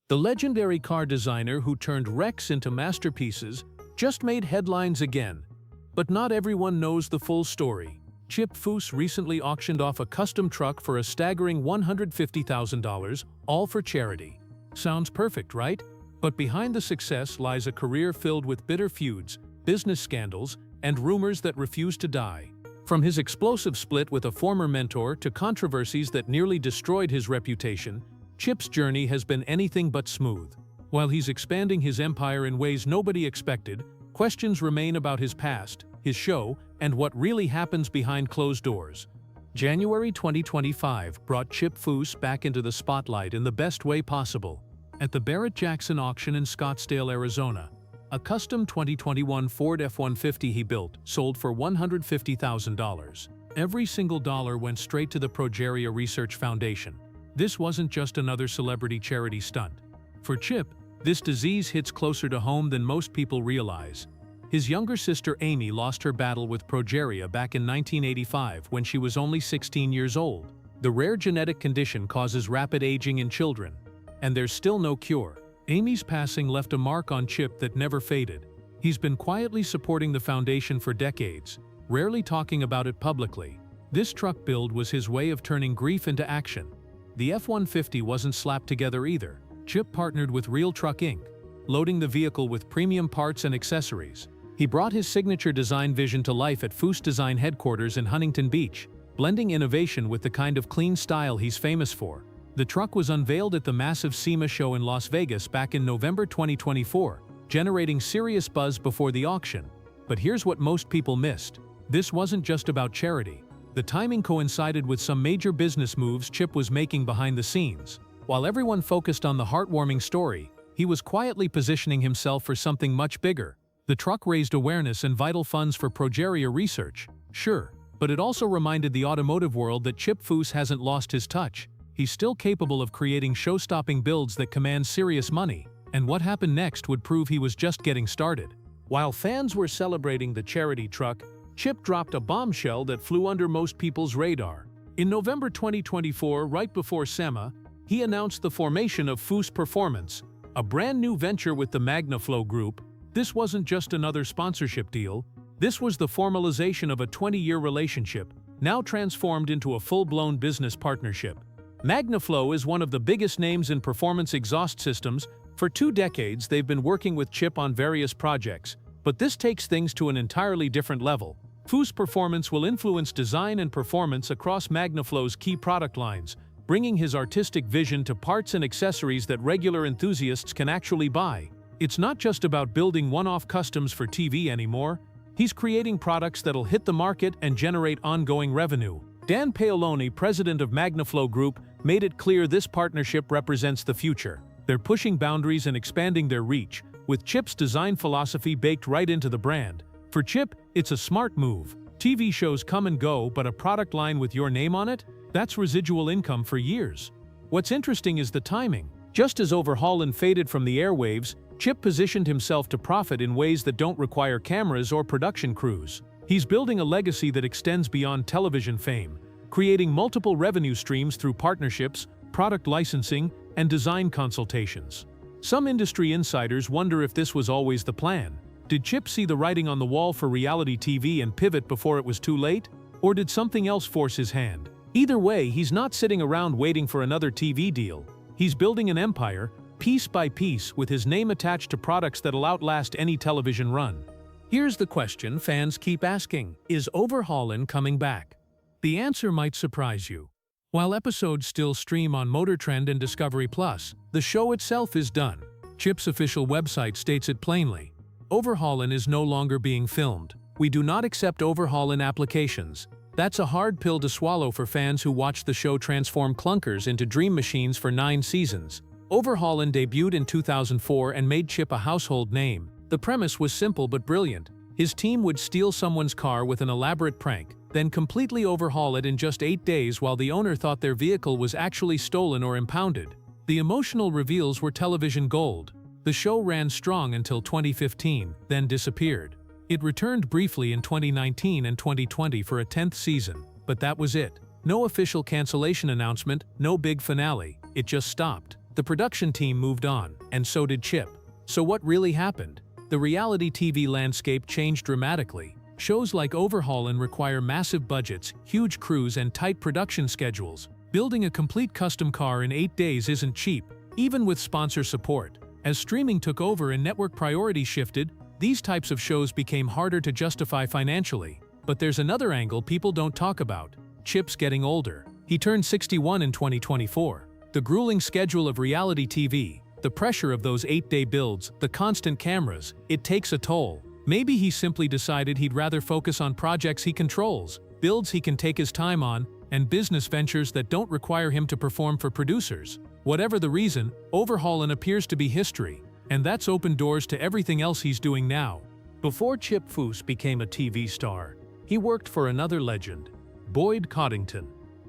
The legendary car designer who turned wrecks into masterpieces just made headlines again. But not everyone knows the full story. Chip Foose recently auctioned off a custom truck for a staggering $150,000, all for charity. Sounds perfect, right? But behind the success lies a career filled with bitter feuds, business scandals, and rumors that refuse to die. From his explosive split with a former mentor to controversies that nearly destroyed his reputation, Chip's journey has been anything but smooth. While he's expanding his empire in ways nobody expected, questions remain about his past, his show, and what really happens behind closed doors. January 2025 brought Chip Foose back into the spotlight in the best way possible. At the Barrett-Jackson auction in Scottsdale, Arizona, a custom 2021 Ford F-150 he built sold for $150,000. Every single dollar went straight to the Progeria Research Foundation. This wasn't just another celebrity charity stunt. For Chip, this disease hits closer to home than most people realize. His younger sister Amy lost her battle with progeria back in 1985 when she was only 16 years old. The rare genetic condition causes rapid aging in children, and there's still no cure. Amy's passing left a mark on Chip that never faded. He's been quietly supporting the foundation for decades, rarely talking about it publicly. This truck build was his way of turning grief into action. The F-150 wasn't slapped together either. Chip partnered with Real Truck Inc., loading the vehicle with premium parts and accessories. He brought his signature design vision to life at Foose Design headquarters in Huntington Beach, blending innovation with the kind of clean style he's famous for. The truck was unveiled at the massive SEMA show in Las Vegas back in November 2024, generating serious buzz before the auction. But here's what most people missed. This wasn't just about charity. The timing coincided with some major business moves Chip was making behind the scenes. While everyone focused on the heartwarming story, he was quietly positioning himself for something much bigger. The truck raised awareness and vital funds for Progeria Research, sure, but it also reminded the automotive world that Chip Foose hasn't lost his touch. He's still capable of creating show-stopping builds that command serious money, and what happened next would prove he was just getting started. While fans were celebrating the charity truck, Chip dropped a bombshell that flew under most people's radar. In November 2024, right before SEMA, he announced the formation of Foose Performance, a brand new venture with the MagnaFlow Group. This wasn't just another sponsorship deal. This was the formalization of a 20-year relationship, now transformed into a full-blown business partnership. MagnaFlow is one of the biggest names in performance exhaust systems. For 2 decades, they've been working with Chip on various projects, but this takes things to an entirely different level. Foose Performance will influence design and performance across MagnaFlow's key product lines, bringing his artistic vision to parts and accessories that regular enthusiasts can actually buy. It's not just about building one-off customs for TV anymore. He's creating products that'll hit the market and generate ongoing revenue. Dan Paoloni, president of MagnaFlow Group, made it clear this partnership represents the future. They're pushing boundaries and expanding their reach, with Chip's design philosophy baked right into the brand. For Chip, it's a smart move. TV shows come and go, but a product line with your name on it? That's residual income for years. What's interesting is the timing. Just as Overhaulin faded from the airwaves, Chip positioned himself to profit in ways that don't require cameras or production crews. He's building a legacy that extends beyond television fame, creating multiple revenue streams through partnerships, product licensing, and design consultations. Some industry insiders wonder if this was always the plan. Did Chip see the writing on the wall for reality TV and pivot before it was too late? Or did something else force his hand? Either way, he's not sitting around waiting for another TV deal. He's building an empire, piece by piece, with his name attached to products that'll outlast any television run. Here's the question fans keep asking: is Overhaulin coming back? The answer might surprise you. While episodes still stream on MotorTrend and Discovery Plus, the show itself is done. Chip's official website states it plainly. Overhaulin is no longer being filmed. We do not accept Overhaulin applications. That's a hard pill to swallow for fans who watched the show transform clunkers into dream machines for 9 seasons. Overhaulin debuted in 2004 and made Chip a household name. The premise was simple but brilliant. His team would steal someone's car with an elaborate prank, then completely overhaul it in just 8 days while the owner thought their vehicle was actually stolen or impounded. The emotional reveals were television gold. The show ran strong until 2015, then disappeared. It returned briefly in 2019 and 2020 for a 10th season, but that was it. No official cancellation announcement, no big finale. It just stopped. The production team moved on, and so did Chip. So what really happened? The reality TV landscape changed dramatically. Shows like Overhaulin require massive budgets, huge crews, and tight production schedules. Building a complete custom car in 8 days isn't cheap, even with sponsor support. As streaming took over and network priorities shifted, these types of shows became harder to justify financially. But there's another angle people don't talk about. Chip's getting older. He turned 61 in 2024. The grueling schedule of reality TV, the pressure of those 8-day builds, the constant cameras, it takes a toll. Maybe he simply decided he'd rather focus on projects he controls, builds he can take his time on, and business ventures that don't require him to perform for producers. Whatever the reason, Overhaulin appears to be history, and that's opened doors to everything else he's doing now. Before Chip Foose became a TV star, he worked for another legend, Boyd Coddington.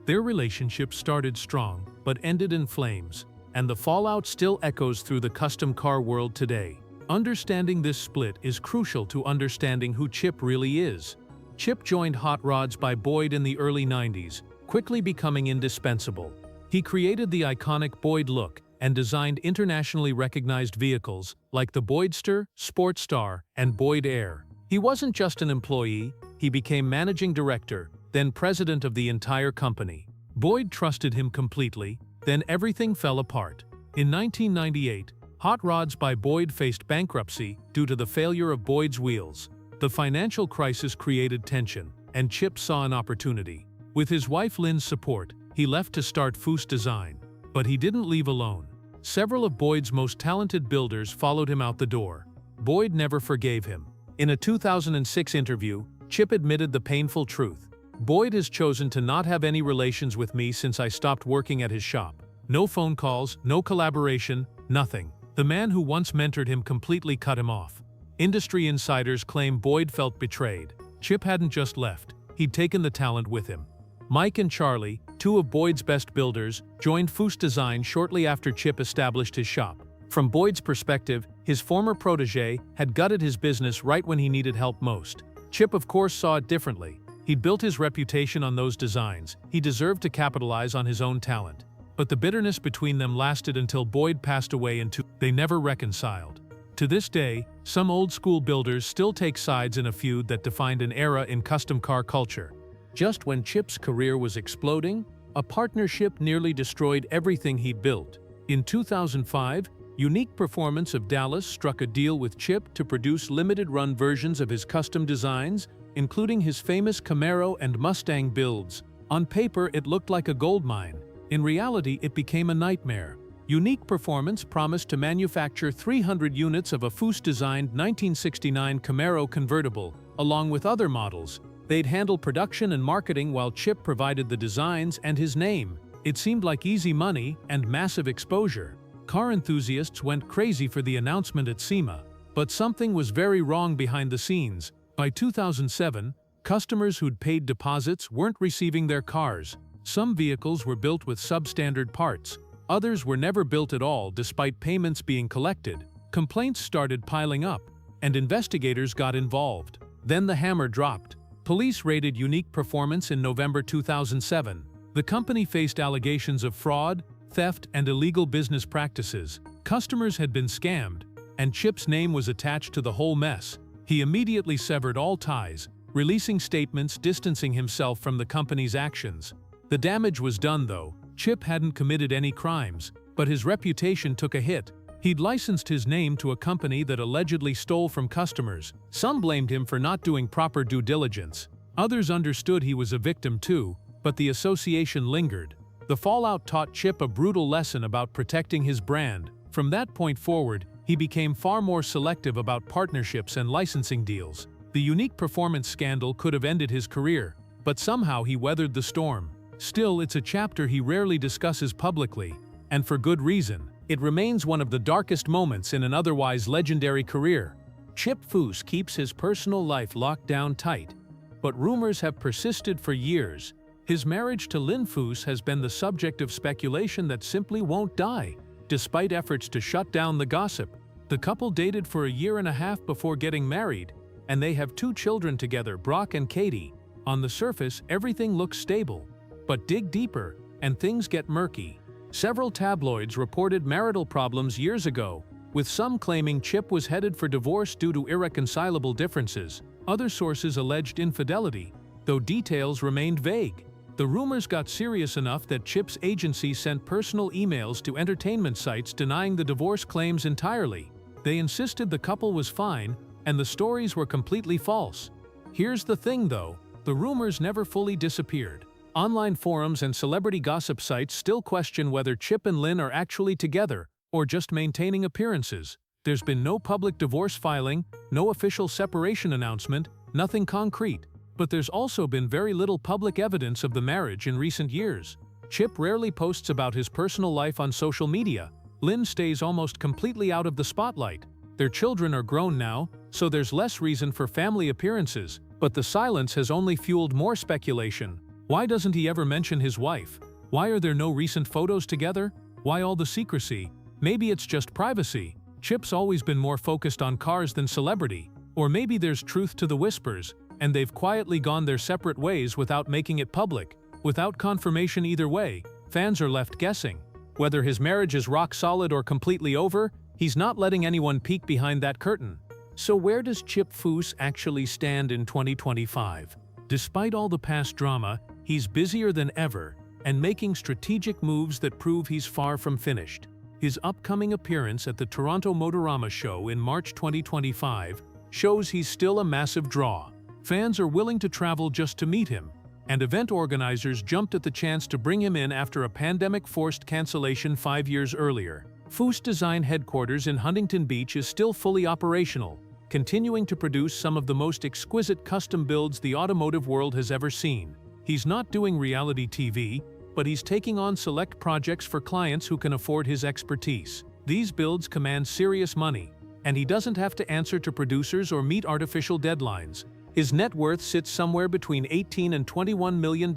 Their relationship started strong, but ended in flames, and the fallout still echoes through the custom car world today. Understanding this split is crucial to understanding who Chip really is. Chip joined Hot Rods by Boyd in the early 90s, quickly becoming indispensable. He created the iconic Boyd look and designed internationally recognized vehicles like the Boydster, Sportstar, and Boyd Air. He wasn't just an employee, he became managing director, then president of the entire company. Boyd trusted him completely, then everything fell apart. In 1998, Hot Rods by Boyd faced bankruptcy due to the failure of Boyd's wheels. The financial crisis created tension, and Chip saw an opportunity. With his wife Lynn's support, he left to start Foose Design. But he didn't leave alone. Several of Boyd's most talented builders followed him out the door. Boyd never forgave him. In a 2006 interview, Chip admitted the painful truth. Boyd has chosen to not have any relations with me since I stopped working at his shop. No phone calls, no collaboration, nothing. The man who once mentored him completely cut him off. Industry insiders claim Boyd felt betrayed. Chip hadn't just left, he'd taken the talent with him. Mike and Charlie, two of Boyd's best builders, joined Foose Design shortly after Chip established his shop. From Boyd's perspective, his former protege had gutted his business right when he needed help most. Chip, of course, saw it differently. He'd built his reputation on those designs. He deserved to capitalize on his own talent. But the bitterness between them lasted until Boyd passed away and they never reconciled. To this day, some old-school builders still take sides in a feud that defined an era in custom car culture. Just when Chip's career was exploding, a partnership nearly destroyed everything he'd built. In 2005, Unique Performance of Dallas struck a deal with Chip to produce limited-run versions of his custom designs, including his famous Camaro and Mustang builds. On paper, it looked like a goldmine. In reality, it became a nightmare. Unique Performance promised to manufacture 300 units of a Foose-designed 1969 Camaro convertible, along with other models. They'd handle production and marketing while Chip provided the designs and his name. It seemed like easy money and massive exposure. Car enthusiasts went crazy for the announcement at SEMA, but something was very wrong behind the scenes. By 2007, customers who'd paid deposits weren't receiving their cars. Some vehicles were built with substandard parts. Others were never built at all despite payments being collected. Complaints started piling up, and investigators got involved. Then the hammer dropped. Police raided Unique Performance in November 2007. The company faced allegations of fraud, theft, and illegal business practices. Customers had been scammed, and Chip's name was attached to the whole mess. He immediately severed all ties, releasing statements distancing himself from the company's actions. The damage was done, though. Chip hadn't committed any crimes, but his reputation took a hit. He'd licensed his name to a company that allegedly stole from customers. Some blamed him for not doing proper due diligence. Others understood he was a victim too, but the association lingered. The fallout taught Chip a brutal lesson about protecting his brand. From that point forward, he became far more selective about partnerships and licensing deals. The Unique Performance scandal could have ended his career, but somehow he weathered the storm. Still, it's a chapter he rarely discusses publicly, and for good reason. It remains one of the darkest moments in an otherwise legendary career. Chip Foose keeps his personal life locked down tight, but rumors have persisted for years. His marriage to Lynn Foose has been the subject of speculation that simply won't die. Despite efforts to shut down the gossip, the couple dated for a year and a half before getting married, and they have 2 children together, Brock and Katie. On the surface, everything looks stable, but dig deeper, and things get murky. Several tabloids reported marital problems years ago, with some claiming Chip was headed for divorce due to irreconcilable differences. Other sources alleged infidelity, though details remained vague. The rumors got serious enough that Chip's agency sent personal emails to entertainment sites denying the divorce claims entirely. They insisted the couple was fine, and the stories were completely false. Here's the thing though, the rumors never fully disappeared. Online forums and celebrity gossip sites still question whether Chip and Lynn are actually together, or just maintaining appearances. There's been no public divorce filing, no official separation announcement, nothing concrete. But there's also been very little public evidence of the marriage in recent years. Chip rarely posts about his personal life on social media. Lynn stays almost completely out of the spotlight. Their children are grown now, so there's less reason for family appearances, but the silence has only fueled more speculation. Why doesn't he ever mention his wife? Why are there no recent photos together? Why all the secrecy? Maybe it's just privacy. Chip's always been more focused on cars than celebrity. Or maybe there's truth to the whispers, and they've quietly gone their separate ways without making it public. Without confirmation either way, fans are left guessing. Whether his marriage is rock solid or completely over, he's not letting anyone peek behind that curtain. So where does Chip Foose actually stand in 2025? Despite all the past drama, he's busier than ever and making strategic moves that prove he's far from finished. His upcoming appearance at the Toronto Motorama show in March 2025 shows he's still a massive draw. Fans are willing to travel just to meet him, and event organizers jumped at the chance to bring him in after a pandemic-forced cancellation 5 years earlier. Foose Design headquarters in Huntington Beach is still fully operational, continuing to produce some of the most exquisite custom builds the automotive world has ever seen. He's not doing reality TV, but he's taking on select projects for clients who can afford his expertise. These builds command serious money, and he doesn't have to answer to producers or meet artificial deadlines. His net worth sits somewhere between $18 and $21 million,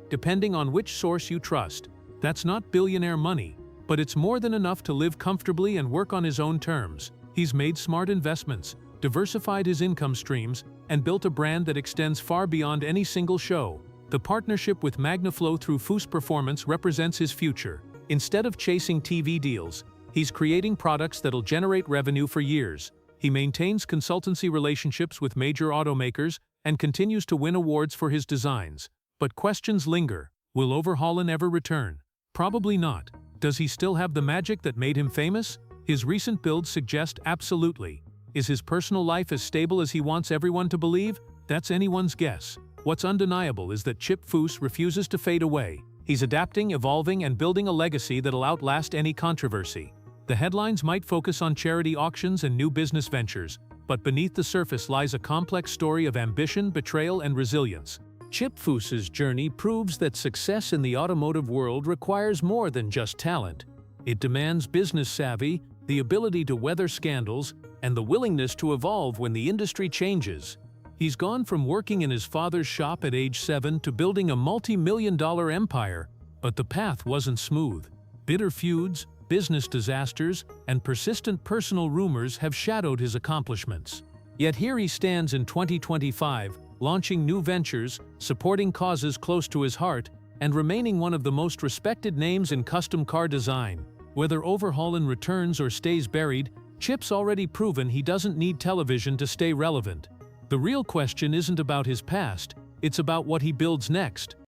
depending on which source you trust. That's not billionaire money, but it's more than enough to live comfortably and work on his own terms. He's made smart investments, diversified his income streams, and built a brand that extends far beyond any single show. The partnership with Magnaflow through Foose Performance represents his future. Instead of chasing TV deals, he's creating products that'll generate revenue for years. He maintains consultancy relationships with major automakers and continues to win awards for his designs. But questions linger. Will Overhaulin ever return? Probably not. Does he still have the magic that made him famous? His recent builds suggest absolutely. Is his personal life as stable as he wants everyone to believe? That's anyone's guess. What's undeniable is that Chip Foose refuses to fade away. He's adapting, evolving, and building a legacy that'll outlast any controversy. The headlines might focus on charity auctions and new business ventures, but beneath the surface lies a complex story of ambition, betrayal, and resilience. Chip Foose's journey proves that success in the automotive world requires more than just talent. It demands business savvy, the ability to weather scandals, and the willingness to evolve when the industry changes. He's gone from working in his father's shop at age 7 to building a multi-million-dollar empire, but the path wasn't smooth. Bitter feuds, business disasters, and persistent personal rumors have shadowed his accomplishments. Yet here he stands in 2025, launching new ventures, supporting causes close to his heart, and remaining one of the most respected names in custom car design. Whether Overhaulin returns or stays buried, Chip's already proven he doesn't need television to stay relevant. The real question isn't about his past, it's about what he builds next.